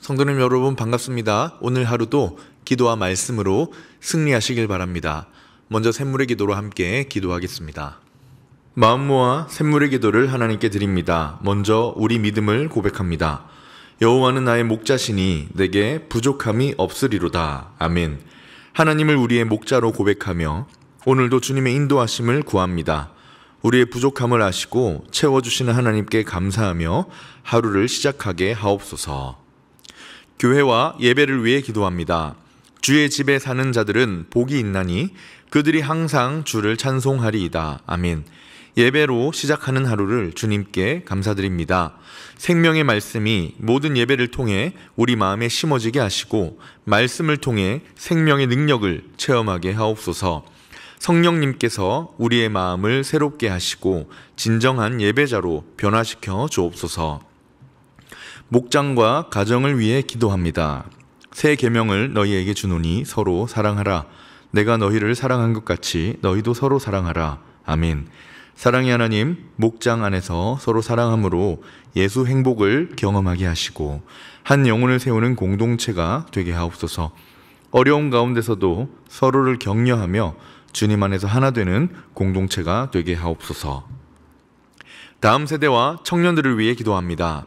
성도님 여러분 반갑습니다. 오늘 하루도 기도와 말씀으로 승리하시길 바랍니다. 먼저 샘물의 기도로 함께 기도하겠습니다. 마음 모아 샘물의 기도를 하나님께 드립니다. 먼저 우리 믿음을 고백합니다. 여호와는 나의 목자시니 내게 부족함이 없으리로다. 아멘. 하나님을 우리의 목자로 고백하며 오늘도 주님의 인도하심을 구합니다. 우리의 부족함을 아시고 채워주시는 하나님께 감사하며 하루를 시작하게 하옵소서. 교회와 예배를 위해 기도합니다. 주의 집에 사는 자들은 복이 있나니 그들이 항상 주를 찬송하리이다. 아멘. 예배로 시작하는 하루를 주님께 감사드립니다. 생명의 말씀이 모든 예배를 통해 우리 마음에 심어지게 하시고 말씀을 통해 생명의 능력을 체험하게 하옵소서. 성령님께서 우리의 마음을 새롭게 하시고 진정한 예배자로 변화시켜 주옵소서. 목장과 가정을 위해 기도합니다. 새 계명을 너희에게 주노니 서로 사랑하라. 내가 너희를 사랑한 것 같이 너희도 서로 사랑하라. 아멘. 사랑의 하나님, 목장 안에서 서로 사랑함으로 예수 행복을 경험하게 하시고 한 영혼을 세우는 공동체가 되게 하옵소서. 어려운 가운데서도 서로를 격려하며 주님 안에서 하나 되는 공동체가 되게 하옵소서. 다음 세대와 청년들을 위해 기도합니다.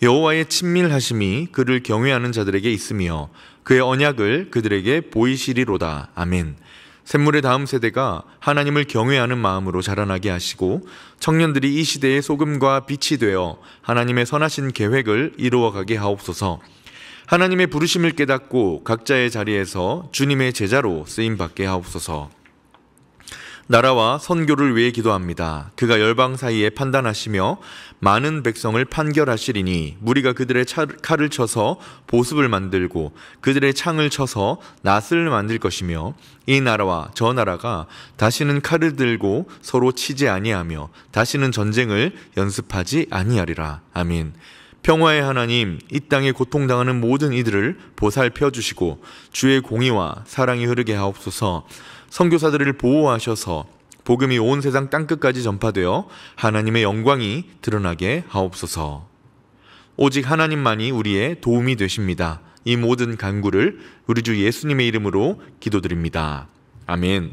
여호와의 친밀하심이 그를 경외하는 자들에게 있으며 그의 언약을 그들에게 보이시리로다. 아멘. 샘물의 다음 세대가 하나님을 경외하는 마음으로 자라나게 하시고 청년들이 이 시대의 소금과 빛이 되어 하나님의 선하신 계획을 이루어가게 하옵소서. 하나님의 부르심을 깨닫고 각자의 자리에서 주님의 제자로 쓰임받게 하옵소서. 나라와 선교를 위해 기도합니다. 그가 열방 사이에 판단하시며 많은 백성을 판결하시리니 무리가 그들의 칼을 쳐서 보습을 만들고 그들의 창을 쳐서 낫을 만들 것이며 이 나라와 저 나라가 다시는 칼을 들고 서로 치지 아니하며 다시는 전쟁을 연습하지 아니하리라. 아멘. 평화의 하나님, 이 땅에 고통당하는 모든 이들을 보살펴 주시고 주의 공의와 사랑이 흐르게 하옵소서. 선교사들을 보호하셔서 복음이 온 세상 땅끝까지 전파되어 하나님의 영광이 드러나게 하옵소서. 오직 하나님만이 우리의 도움이 되십니다. 이 모든 간구를 우리 주 예수님의 이름으로 기도드립니다. 아멘.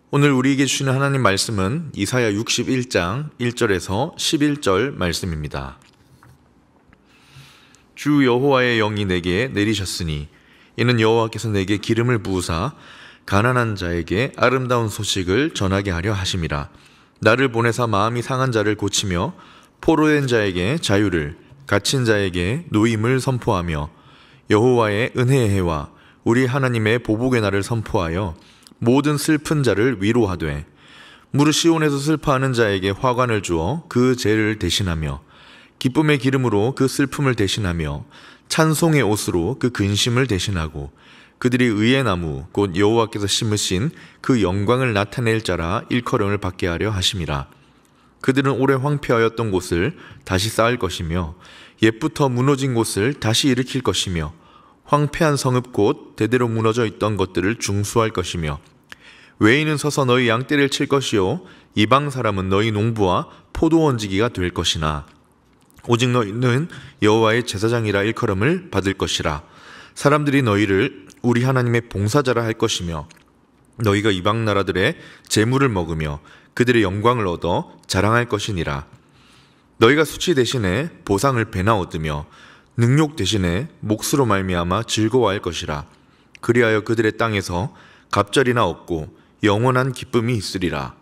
오늘 우리에게 주시는 하나님 말씀은 이사야 61장 1절에서 11절 말씀입니다. 주 여호와의 영이 내게 내리셨으니 이는 여호와께서 내게 기름을 부으사 가난한 자에게 아름다운 소식을 전하게 하려 하심이라. 나를 보내사 마음이 상한 자를 고치며 포로된 자에게 자유를, 갇힌 자에게 노임을 선포하며 여호와의 은혜의 해와 우리 하나님의 보복의 날을 선포하여 모든 슬픈 자를 위로하되 무릇 시온에서 슬퍼하는 자에게 화관을 주어 그 죄를 대신하며 기쁨의 기름으로 그 슬픔을 대신하며 찬송의 옷으로 그 근심을 대신하고 그들이 의의 나무 곧 여호와께서 심으신 그 영광을 나타낼 자라 일컬음을 받게 하려 하심이라. 그들은 오래 황폐하였던 곳을 다시 쌓을 것이며 옛부터 무너진 곳을 다시 일으킬 것이며 황폐한 성읍 곧 대대로 무너져 있던 것들을 중수할 것이며 외인은 서서 너희 양떼를 칠 것이요 이방 사람은 너희 농부와 포도원지기가 될 것이나 오직 너희는 여호와의 제사장이라 일컬음을 받을 것이라. 사람들이 너희를 우리 하나님의 봉사자라 할 것이며 너희가 이방 나라들의 재물을 먹으며 그들의 영광을 얻어 자랑할 것이니라. 너희가 수치 대신에 보상을 배나 얻으며 능욕 대신에 몫으로 말미암아 즐거워할 것이라. 그리하여 그들의 땅에서 갑절이나 얻고 영원한 기쁨이 있으리라.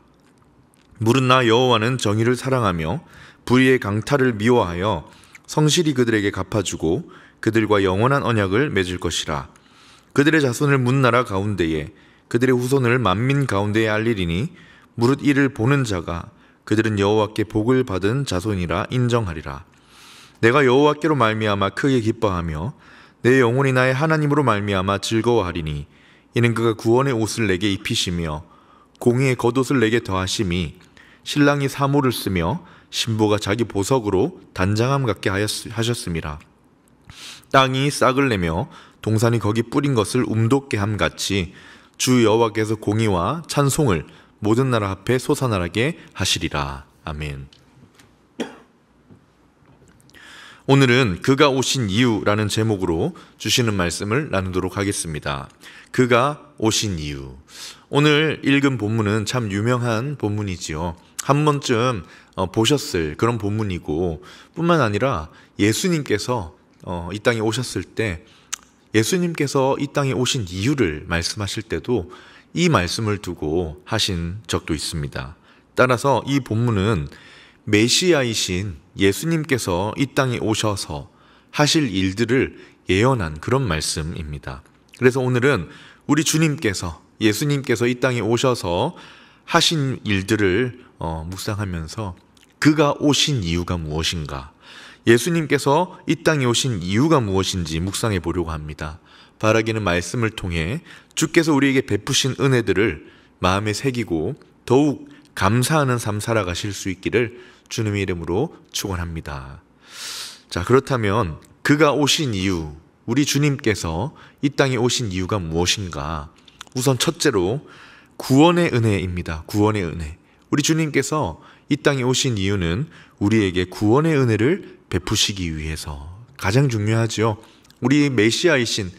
무릇 나 여호와는 정의를 사랑하며 불의의 강탈을 미워하여 성실히 그들에게 갚아주고 그들과 영원한 언약을 맺을 것이라. 그들의 자손을 문나라 가운데에 그들의 후손을 만민 가운데에 알리리니 무릇 이를 보는 자가 그들은 여호와께 복을 받은 자손이라 인정하리라. 내가 여호와께로 말미암아 크게 기뻐하며 내 영혼이 나의 하나님으로 말미암아 즐거워하리니 이는 그가 구원의 옷을 내게 입히시며 공의의 겉옷을 내게 더하심이 신랑이 사모를 쓰며 신부가 자기 보석으로 단장함 같게 하셨음이라. 땅이 싹을 내며 동산이 거기 뿌린 것을 움돋게 함 같이 주 여호와께서 공의와 찬송을 모든 나라 앞에 솟아나게 하시리라. 아멘. 오늘은 그가 오신 이유라는 제목으로 주시는 말씀을 나누도록 하겠습니다. 그가 오신 이유. 오늘 읽은 본문은 참 유명한 본문이지요. 한 번쯤 보셨을 그런 본문이고, 뿐만 아니라 예수님께서 이 땅에 오셨을 때, 예수님께서 이 땅에 오신 이유를 말씀하실 때도 이 말씀을 두고 하신 적도 있습니다. 따라서 이 본문은 메시아이신 예수님께서 이 땅에 오셔서 하실 일들을 예언한 그런 말씀입니다. 그래서 오늘은 우리 주님께서, 예수님께서 이 땅에 오셔서 하신 일들을 묵상하면서 그가 오신 이유가 무엇인가, 예수님께서 이 땅에 오신 이유가 무엇인지 묵상해 보려고 합니다. 바라기는 말씀을 통해 주께서 우리에게 베푸신 은혜들을 마음에 새기고 더욱 감사하는 삶 살아가실 수 있기를 주님의 이름으로 축원합니다. 자, 그렇다면 그가 오신 이유, 우리 주님께서 이 땅에 오신 이유가 무엇인가? 우선 첫째로 구원의 은혜입니다. 구원의 은혜. 우리 주님께서 이 땅에 오신 이유는 우리에게 구원의 은혜를 베푸시기 위해서, 가장 중요하죠. 우리 메시아이신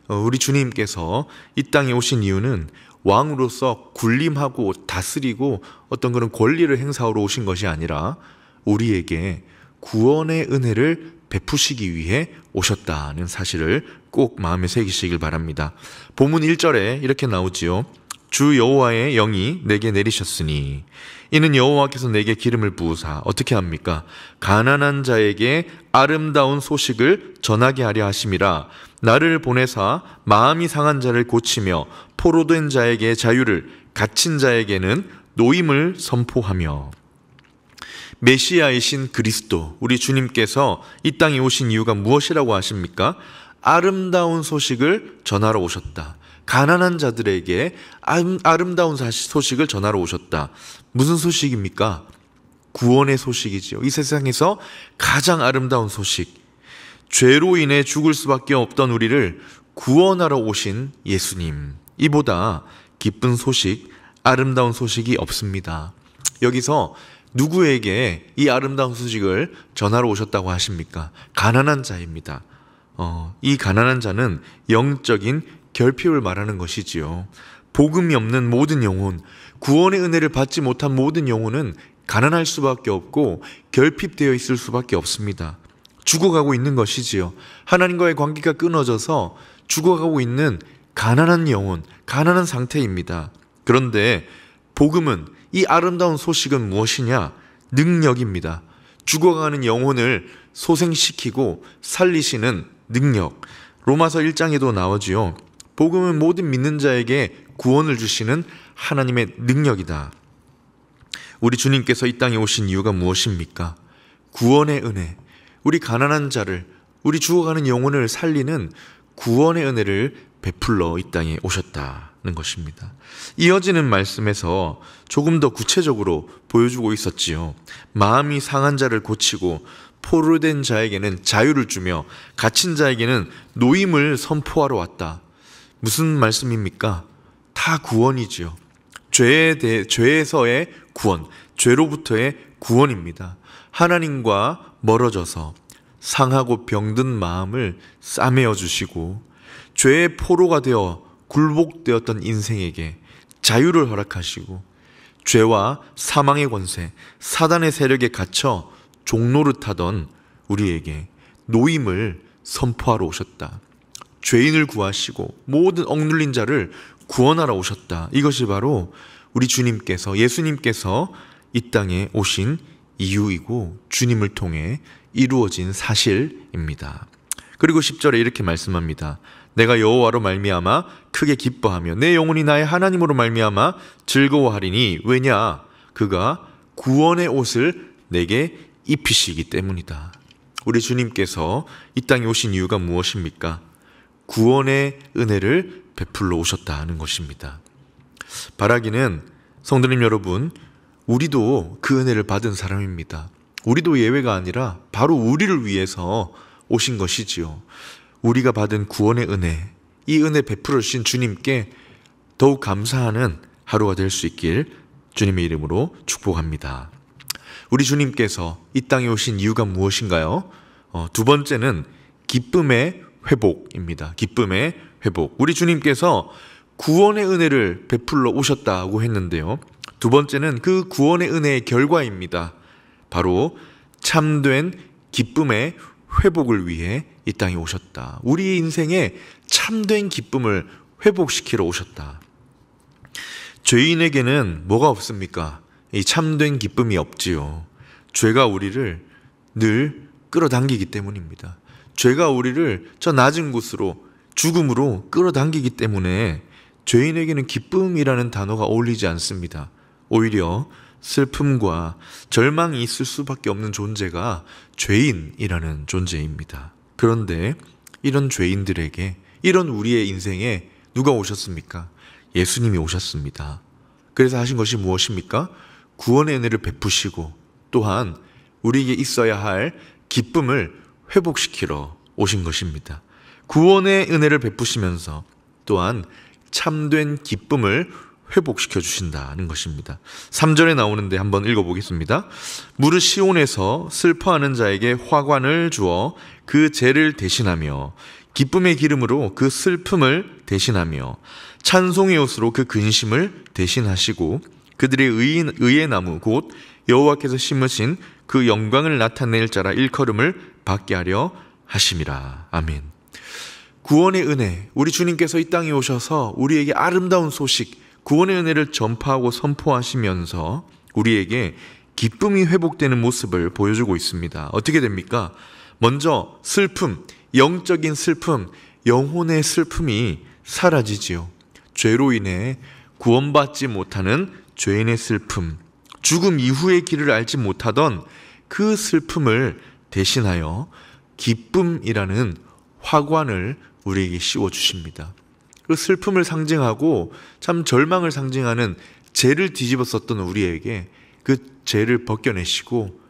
우리 주님께서 이 땅에 오신 이유는 왕으로서 군림하고 다스리고 어떤 그런 권리를 행사하러 오신 것이 아니라 우리에게 구원의 은혜를 베푸시기 위해 오셨다는 사실을 꼭 마음에 새기시길 바랍니다. 본문 1절에 이렇게 나오지요. 주 여호와의 영이 내게 내리셨으니 이는 여호와께서 내게 기름을 부으사 어떻게 합니까? 가난한 자에게 아름다운 소식을 전하게 하려 하심이라. 나를 보내사 마음이 상한 자를 고치며 포로된 자에게 자유를, 갇힌 자에게는 노임을 선포하며. 메시아이신 그리스도, 우리 주님께서 이 땅에 오신 이유가 무엇이라고 하십니까? 아름다운 소식을 전하러 오셨다. 가난한 자들에게 아름다운 소식을 전하러 오셨다. 무슨 소식입니까? 구원의 소식이지요. 이 세상에서 가장 아름다운 소식, 죄로 인해 죽을 수밖에 없던 우리를 구원하러 오신 예수님, 이보다 기쁜 소식, 아름다운 소식이 없습니다. 여기서 누구에게 이 아름다운 소식을 전하러 오셨다고 하십니까? 가난한 자입니다. 이 가난한 자는 영적인 결핍을 말하는 것이지요. 복음이 없는 모든 영혼, 구원의 은혜를 받지 못한 모든 영혼은 가난할 수밖에 없고 결핍되어 있을 수밖에 없습니다. 죽어가고 있는 것이지요. 하나님과의 관계가 끊어져서 죽어가고 있는 가난한 영혼, 가난한 상태입니다. 그런데 복음은, 이 아름다운 소식은 무엇이냐? 능력입니다. 죽어가는 영혼을 소생시키고 살리시는 능력. 로마서 1장에도 나오지요. 복음은 모든 믿는 자에게 구원을 주시는 하나님의 능력이다. 우리 주님께서 이 땅에 오신 이유가 무엇입니까? 구원의 은혜. 우리 가난한 자를, 우리 죽어가는 영혼을 살리는 구원의 은혜를 베풀러 이 땅에 오셨다는 것입니다. 이어지는 말씀에서 조금 더 구체적으로 보여주고 있었지요. 마음이 상한 자를 고치고 포로된 자에게는 자유를 주며 갇힌 자에게는 노임을 선포하러 왔다. 무슨 말씀입니까? 다 구원이지요. 죄에서의 구원, 죄로부터의 구원입니다. 하나님과 멀어져서 상하고 병든 마음을 싸매어 주시고 죄의 포로가 되어 굴복되었던 인생에게 자유를 허락하시고 죄와 사망의 권세, 사단의 세력에 갇혀 종노릇하던 우리에게 노임을 선포하러 오셨다. 죄인을 구하시고 모든 억눌린 자를 구원하러 오셨다. 이것이 바로 우리 주님께서, 예수님께서 이 땅에 오신 이유이고 주님을 통해 이루어진 사실입니다. 그리고 10절에 이렇게 말씀합니다. 내가 여호와로 말미암아 크게 기뻐하며 내 영혼이 나의 하나님으로 말미암아 즐거워하리니 왜냐? 그가 구원의 옷을 내게 입히시기 때문이다. 우리 주님께서 이 땅에 오신 이유가 무엇입니까? 구원의 은혜를 베풀러 오셨다는 것입니다. 바라기는 성도님 여러분, 우리도 그 은혜를 받은 사람입니다. 우리도 예외가 아니라 바로 우리를 위해서 오신 것이지요. 우리가 받은 구원의 은혜, 이 은혜 베풀어 주신 주님께 더욱 감사하는 하루가 될 수 있길 주님의 이름으로 축복합니다. 우리 주님께서 이 땅에 오신 이유가 무엇인가요? 두 번째는 기쁨의 회복입니다. 기쁨의 회복. 우리 주님께서 구원의 은혜를 베풀러 오셨다고 했는데요. 두 번째는 그 구원의 은혜의 결과입니다. 바로 참된 기쁨의 회복을 위해 이 땅에 오셨다. 우리 인생에 참된 기쁨을 회복시키러 오셨다. 죄인에게는 뭐가 없습니까? 이 참된 기쁨이 없지요. 죄가 우리를 늘 끌어당기기 때문입니다. 죄가 우리를 저 낮은 곳으로, 죽음으로 끌어당기기 때문에 죄인에게는 기쁨이라는 단어가 어울리지 않습니다. 오히려 슬픔과 절망이 있을 수밖에 없는 존재가 죄인이라는 존재입니다. 그런데 이런 죄인들에게, 이런 우리의 인생에 누가 오셨습니까? 예수님이 오셨습니다. 그래서 하신 것이 무엇입니까? 구원의 은혜를 베푸시고 또한 우리에게 있어야 할 기쁨을 회복시키러 오신 것입니다. 구원의 은혜를 베푸시면서 또한 참된 기쁨을 회복시켜 주신다는 것입니다. 3절에 나오는데 한번 읽어보겠습니다. 무릇 시온에서 슬퍼하는 자에게 화관을 주어 그 죄를 대신하며 기쁨의 기름으로 그 슬픔을 대신하며 찬송의 옷으로 그 근심을 대신하시고 그들의 의의 나무 곧 여호와께서 심으신 그 영광을 나타낼 자라 일컬음을 받게 하려 하심이라. 아멘. 구원의 은혜, 우리 주님께서 이 땅에 오셔서 우리에게 아름다운 소식, 구원의 은혜를 전파하고 선포하시면서 우리에게 기쁨이 회복되는 모습을 보여주고 있습니다. 어떻게 됩니까? 먼저 슬픔, 영적인 슬픔, 영혼의 슬픔이 사라지지요. 죄로 인해 구원받지 못하는 죄인의 슬픔, 죽음 이후의 길을 알지 못하던 그 슬픔을 대신하여 기쁨이라는 화관을 우리에게 씌워주십니다. 그 슬픔을 상징하고 참 절망을 상징하는 죄를 뒤집었었던 우리에게 그 죄를 벗겨내시고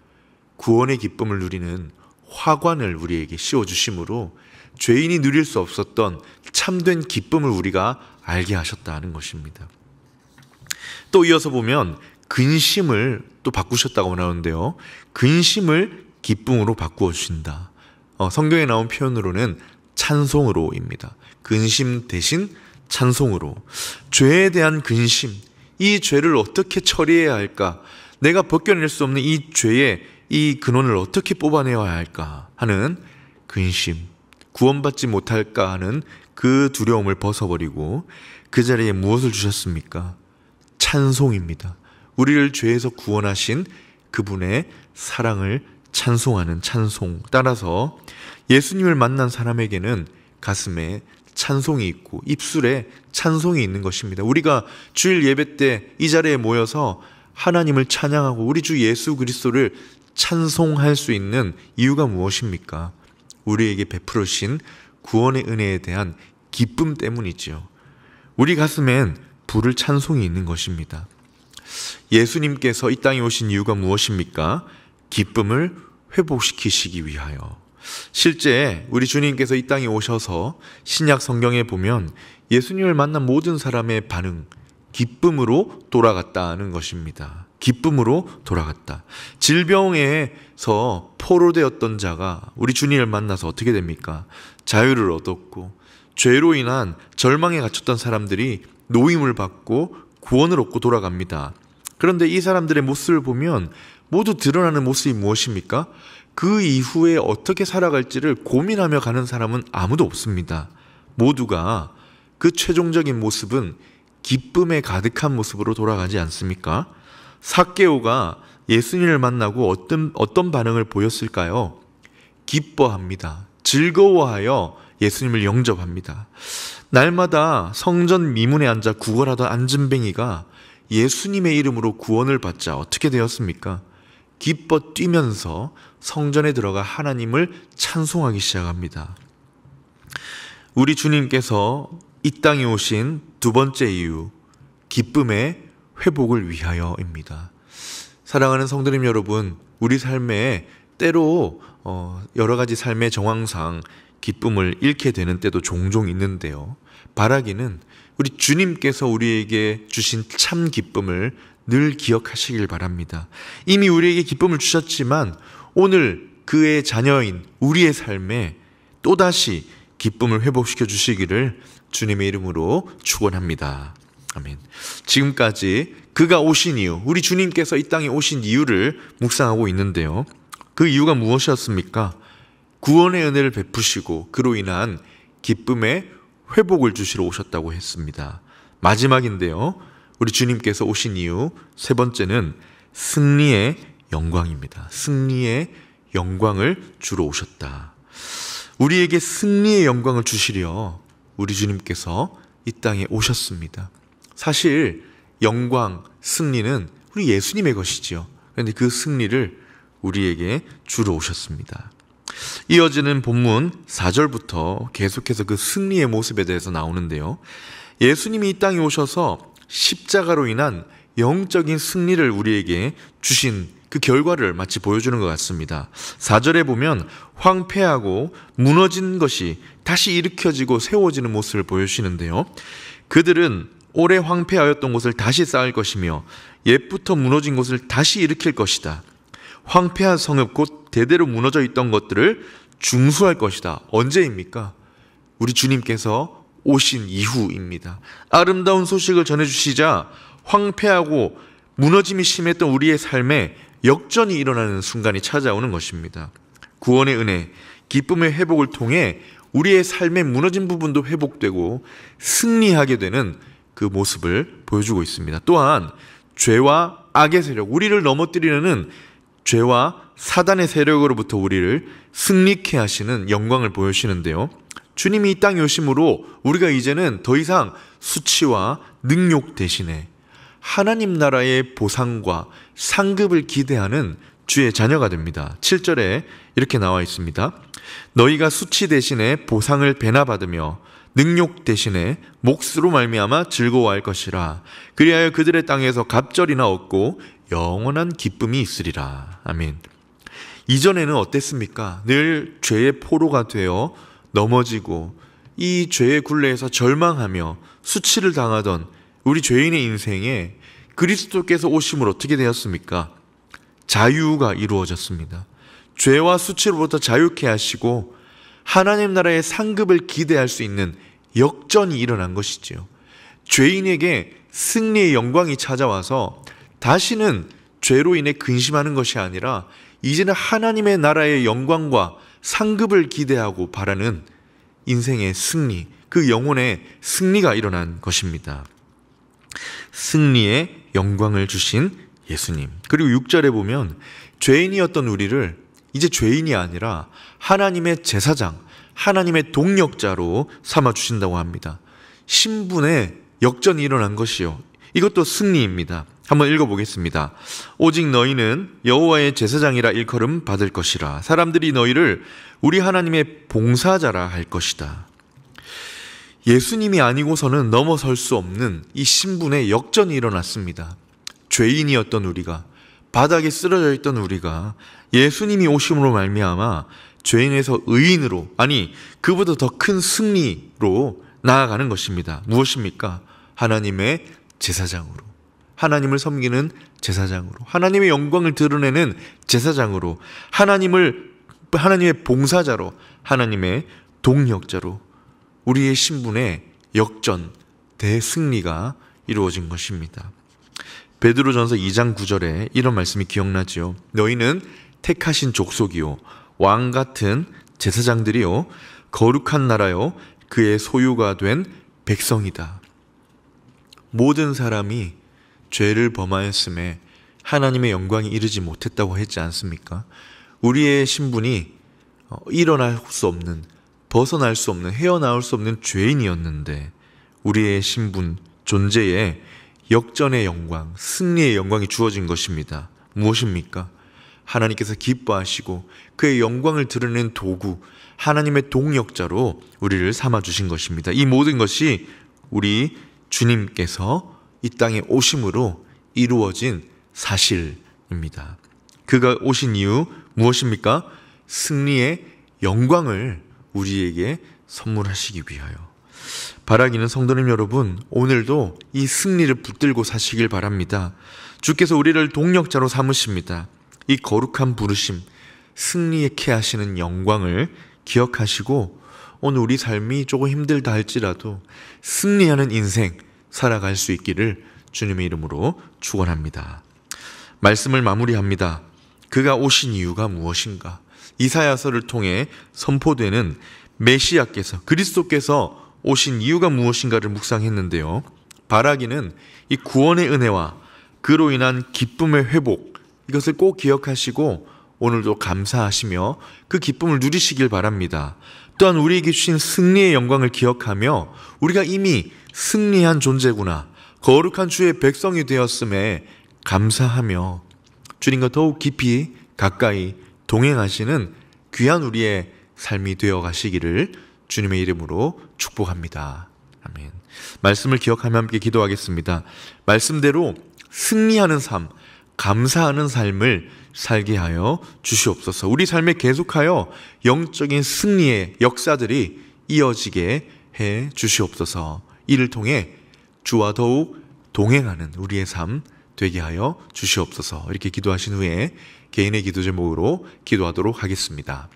구원의 기쁨을 누리는 화관을 우리에게 씌워주심으로 죄인이 누릴 수 없었던 참된 기쁨을 우리가 알게 하셨다는 것입니다. 또 이어서 보면 근심을 또 바꾸셨다고 나오는데요. 근심을 기쁨으로 바꾸어 주신다. 성경에 나온 표현으로는 찬송으로입니다. 근심 대신 찬송으로. 죄에 대한 근심, 이 죄를 어떻게 처리해야 할까? 내가 벗겨낼 수 없는 이 죄의 이 근원을 어떻게 뽑아내야 할까 하는 근심, 구원받지 못할까 하는 그 두려움을 벗어버리고 그 자리에 무엇을 주셨습니까? 찬송입니다. 우리를 죄에서 구원하신 그분의 사랑을 찬송하는 찬송. 따라서 예수님을 만난 사람에게는 가슴에 찬송이 있고 입술에 찬송이 있는 것입니다. 우리가 주일 예배 때 이 자리에 모여서 하나님을 찬양하고 우리 주 예수 그리스도를 찬송할 수 있는 이유가 무엇입니까? 우리에게 베풀으신 구원의 은혜에 대한 기쁨 때문이지요. 우리 가슴엔 부를 찬송이 있는 것입니다. 예수님께서 이 땅에 오신 이유가 무엇입니까? 기쁨을 회복시키시기 위하여. 실제 우리 주님께서 이 땅에 오셔서 신약 성경에 보면 예수님을 만난 모든 사람의 반응, 기쁨으로 돌아갔다는 것입니다. 기쁨으로 돌아갔다. 질병에서 포로되었던 자가 우리 주님을 만나서 어떻게 됩니까? 자유를 얻었고, 죄로 인한 절망에 갇혔던 사람들이 노임을 받고 구원을 얻고 돌아갑니다. 그런데 이 사람들의 모습을 보면 모두 드러나는 모습이 무엇입니까? 그 이후에 어떻게 살아갈지를 고민하며 가는 사람은 아무도 없습니다. 모두가 그 최종적인 모습은 기쁨에 가득한 모습으로 돌아가지 않습니까? 삭개오가 예수님을 만나고 어떤 반응을 보였을까요? 기뻐합니다. 즐거워하여 예수님을 영접합니다. 날마다 성전 미문에 앉아 구걸하던 안진뱅이가 예수님의 이름으로 구원을 받자 어떻게 되었습니까? 기뻐 뛰면서 성전에 들어가 하나님을 찬송하기 시작합니다. 우리 주님께서 이 땅에 오신 두 번째 이유, 기쁨의 회복을 위하여입니다. 사랑하는 성도님 여러분, 우리 삶에 때로 여러 가지 삶의 정황상 기쁨을 잃게 되는 때도 종종 있는데요. 바라기는 우리 주님께서 우리에게 주신 참 기쁨을 늘 기억하시길 바랍니다. 이미 우리에게 기쁨을 주셨지만 오늘 그의 자녀인 우리의 삶에 또다시 기쁨을 회복시켜 주시기를 주님의 이름으로 축원합니다. 아멘. 지금까지 그가 오신 이유, 우리 주님께서 이 땅에 오신 이유를 묵상하고 있는데요. 그 이유가 무엇이었습니까? 구원의 은혜를 베푸시고 그로 인한 기쁨의 회복을 주시러 오셨다고 했습니다. 마지막인데요. 우리 주님께서 오신 이유 세 번째는 승리의 영광입니다. 승리의 영광을 주러 오셨다. 우리에게 승리의 영광을 주시려 우리 주님께서 이 땅에 오셨습니다. 사실 영광, 승리는 우리 예수님의 것이지요. 그런데 그 승리를 우리에게 주러 오셨습니다. 이어지는 본문 4절부터 계속해서 그 승리의 모습에 대해서 나오는데요. 예수님이 이 땅에 오셔서 십자가로 인한 영적인 승리를 우리에게 주신 그 결과를 마치 보여주는 것 같습니다. 4절에 보면 황폐하고 무너진 것이 다시 일으켜지고 세워지는 모습을 보여주시는데요. 그들은 오래 황폐하였던 곳을 다시 쌓을 것이며 옛부터 무너진 곳을 다시 일으킬 것이다. 황폐한 성읍 곧 대대로 무너져 있던 것들을 중수할 것이다. 언제입니까? 우리 주님께서 오신 이후입니다. 아름다운 소식을 전해주시자 황폐하고 무너짐이 심했던 우리의 삶에 역전이 일어나는 순간이 찾아오는 것입니다. 구원의 은혜, 기쁨의 회복을 통해 우리의 삶의 무너진 부분도 회복되고 승리하게 되는 그 모습을 보여주고 있습니다. 또한 죄와 악의 세력, 우리를 넘어뜨리려는 죄와 사단의 세력으로부터 우리를 승리케 하시는 영광을 보여주시는데요. 주님이 이 땅에 오심으로 우리가 이제는 더 이상 수치와 능욕 대신에 하나님 나라의 보상과 상급을 기대하는 주의 자녀가 됩니다. 7절에 이렇게 나와 있습니다. 너희가 수치 대신에 보상을 배나 받으며 능욕 대신에 몫으로 말미암아 즐거워할 것이라. 그리하여 그들의 땅에서 갑절이나 얻고 영원한 기쁨이 있으리라. 아멘. 이전에는 어땠습니까? 늘 죄의 포로가 되어 넘어지고 이 죄의 굴레에서 절망하며 수치를 당하던 우리 죄인의 인생에 그리스도께서 오심으로 어떻게 되었습니까? 자유가 이루어졌습니다. 죄와 수치로부터 자유케 하시고 하나님 나라의 상급을 기대할 수 있는 역전이 일어난 것이지요. 죄인에게 승리의 영광이 찾아와서 다시는 죄로 인해 근심하는 것이 아니라 이제는 하나님의 나라의 영광과 상급을 기대하고 바라는 인생의 승리, 그 영혼의 승리가 일어난 것입니다. 승리의 영광을 주신 예수님. 그리고 6절에 보면 죄인이었던 우리를 이제 죄인이 아니라 하나님의 제사장, 하나님의 동력자로 삼아주신다고 합니다. 신분의 역전이 일어난 것이요. 이것도 승리입니다. 한번 읽어보겠습니다. 오직 너희는 여호와의 제사장이라 일컬음 받을 것이라. 사람들이 너희를 우리 하나님의 봉사자라 할 것이다. 예수님이 아니고서는 넘어설 수 없는 이 신분의 역전이 일어났습니다. 죄인이었던 우리가, 바닥에 쓰러져 있던 우리가 예수님이 오심으로 말미암아 죄인에서 의인으로, 아니 그보다 더 큰 승리로 나아가는 것입니다. 무엇입니까? 하나님의 제사장으로, 하나님을 섬기는 제사장으로, 하나님의 영광을 드러내는 제사장으로, 하나님의 봉사자로, 하나님의 동력자로 우리의 신분의 역전, 대승리가 이루어진 것입니다. 베드로전서 2장 9절에 이런 말씀이 기억나지요. 너희는 택하신 족속이요 왕 같은 제사장들이요 거룩한 나라요 그의 소유가 된 백성이다. 모든 사람이 죄를 범하였음에 하나님의 영광이 이르지 못했다고 했지 않습니까? 우리의 신분이 일어날 수 없는, 벗어날 수 없는, 헤어나올 수 없는 죄인이었는데 우리의 신분, 존재에 역전의 영광, 승리의 영광이 주어진 것입니다. 무엇입니까? 하나님께서 기뻐하시고 그의 영광을 드러내는 도구, 하나님의 동력자로 우리를 삼아주신 것입니다. 이 모든 것이 우리 주님께서 이 땅에 오심으로 이루어진 사실입니다. 그가 오신 이유 무엇입니까? 승리의 영광을 우리에게 선물하시기 위하여. 바라기는 성도님 여러분, 오늘도 이 승리를 붙들고 사시길 바랍니다. 주께서 우리를 동력자로 삼으십니다. 이 거룩한 부르심, 승리케 하시는 영광을 기억하시고 오늘 우리 삶이 조금 힘들다 할지라도 승리하는 인생 살아갈 수 있기를 주님의 이름으로 축원합니다. 말씀을 마무리합니다. 그가 오신 이유가 무엇인가? 이사야서를 통해 선포되는 메시아께서, 그리스도께서 오신 이유가 무엇인가를 묵상했는데요. 바라기는 이 구원의 은혜와 그로 인한 기쁨의 회복, 이것을 꼭 기억하시고 오늘도 감사하시며 그 기쁨을 누리시길 바랍니다. 또한 우리에게 주신 승리의 영광을 기억하며 우리가 이미 승리한 존재구나, 거룩한 주의 백성이 되었음에 감사하며 주님과 더욱 깊이 가까이 동행하시는 귀한 우리의 삶이 되어 가시기를 주님의 이름으로 축복합니다. 아멘. 말씀을 기억하며 함께 기도하겠습니다. 말씀대로 승리하는 삶, 감사하는 삶을 살게 하여 주시옵소서. 우리 삶에 계속하여 영적인 승리의 역사들이 이어지게 해 주시옵소서. 이를 통해 주와 더욱 동행하는 우리의 삶 되게 하여 주시옵소서. 이렇게 기도하신 후에 개인의 기도 제목으로 기도하도록 하겠습니다.